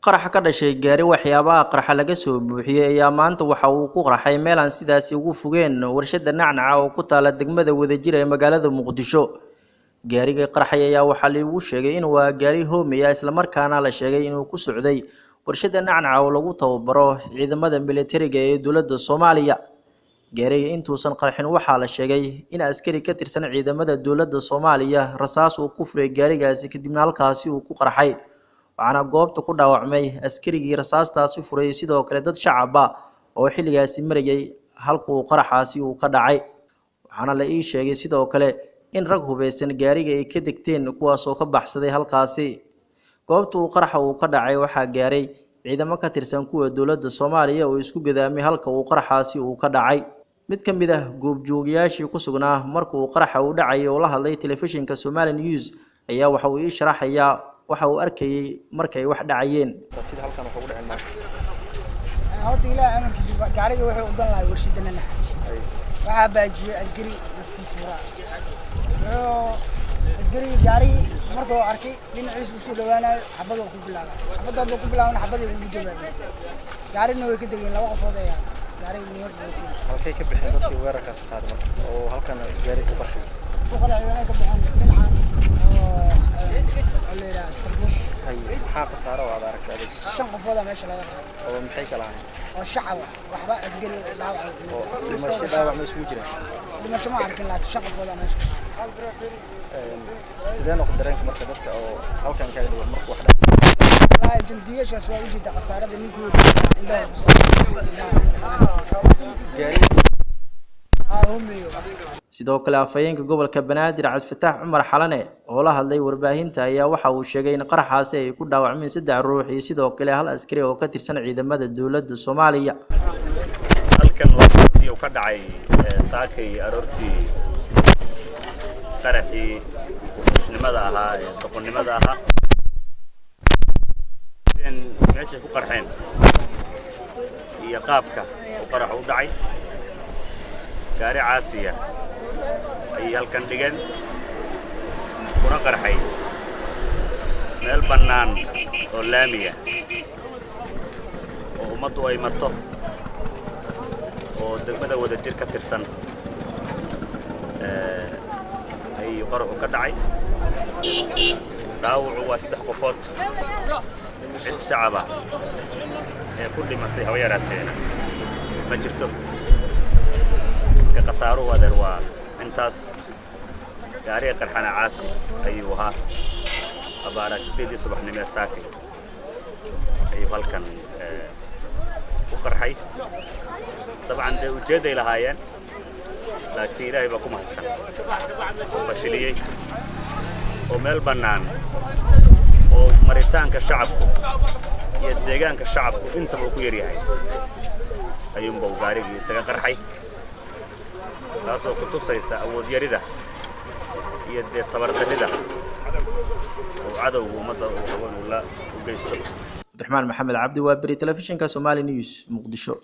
qaraxa ka dhashay gaari waxyaabaha qarxa laga soo buuxiyay ayaa maanta waxa uu ku qarxay meel aan sidaas ugu fogeen warshada nacnaca oo ku taala degmada Wadajir ee magaalada Muqdisho. gaariga qarxay ayaa waxa lagu sheegay in waa gaari hoomeya isla markaana la sheegay inuu ku socday warshada nacnaca oo lagu tababaro ciidamada militariga ee dowladda Soomaaliya. gaariga intuusan qarxin waxaa la sheegay in askari ka tirsan ciidamada dowladda Soomaaliya rasaas uu ku furay gaarigaasi kadibna halkaasi uu ku qarxay. waxaana goobta ku dhaawacmay askarigii rasaastaasi furay sidoo kale dad shacab ah oo xilligaasi marayay halka uu qaraxaasi uu ka dhacay. waxaana la ii sheegay sidoo kale in rag hubeysan gaariga ay ka degteen kuwaas oo ka baxsaday halkaasi. goobta uu qaraxa uu ka dhacay waxaa gaaray ciidamo ka tirsan kuwa dowladda Soomaaliya oo isku gadaamay halka uu qaraxaasi uu ka dhacay. mid ka mid ah goobjoogayaashii ku sugnaa marka uu qaraxa u dhacay oo la hadlay telefishinka Somali News ayaa waxa uu ii sharaxayaa waxa uu arkayay markay wax dhacayeen. sida halkan waxa ugu dhacay hawta ilaa amarkiisa gaariga wuxuu u dan lahay warshadana waxa baajiyay askari naftiisa askari gaari markuu arkay dhinaciisa u soo dhawaanayo xabad uu ku bilaabay xabadii ugu jawaabay gaarina way ka dageen laba qofood ayaa gaariga niyo halkay ka bixin dadkii weerarkaas qaaday oo halkan gaari ku baxay ka bixin dhinacan maxaa khasaaro oo aad aragtay shan qofood meesha laga qaaday oo maxay kala ahayn oo shacab waxba askari dhaawac dhimasho dhaawac ma isugu jiraan dhimasho ma arkin laakiin shan qofood meesha sideen oo dareenka marka dadka oo halkan ka dhawaan markuu wax dhacay والله جنديش waa u jeeda qasaarada ninkii indhaha ku sidoo kale afayeenka gobolka Banaadir Cabdifataax Cumar Xalane oo la hadlay warbaahinta ayaa waxa uu sheegay in qaraxaasi ay ku dhaawacmeen 3 ruux iyo sidoo kale hal askari oo ka tirsan ciidamada dowladda Soomaaliya. halkan waqti uu ka dhacay saakay aroortii qaraxii muslimada ahaa ee doqonnimada ahaa meesha ku qarxeen iyo qaabka uu qarax u dhacay gaari caasiya ay halkan dhigeen kuna qarxay meel bannaan oo laamiya oo ummaddu ay marto oo degmada Wadajir ka tirsan ay qaraxu ka dhacay dhaawacu waa 3 qofood cid shacab ah ee ku dhimatay haba yaraateena ma jirto ka qasaaruhu adeer waa intaas gaariga qarxana caasi ayuu ahaa abaara 8 subaxnimo saaki ayuu halkan ku qarxay طبعا ujeeday lahaayeen laakiin ilaahay baa ku mahadsan oo fashiliyay oo meel bannaan oo maritaanka shacabku iyo deegaanka shacabku intaba ku yar yahay ayuunba gaarigii isaga qarxay taasoo ku tusaysa awood yarida iyo tabardarrida oo cadowga ummadda uu hawada u geysto. Abdiraxmaan Maxamed Cabdi waa bari telefishinka Somali News Muqdisho.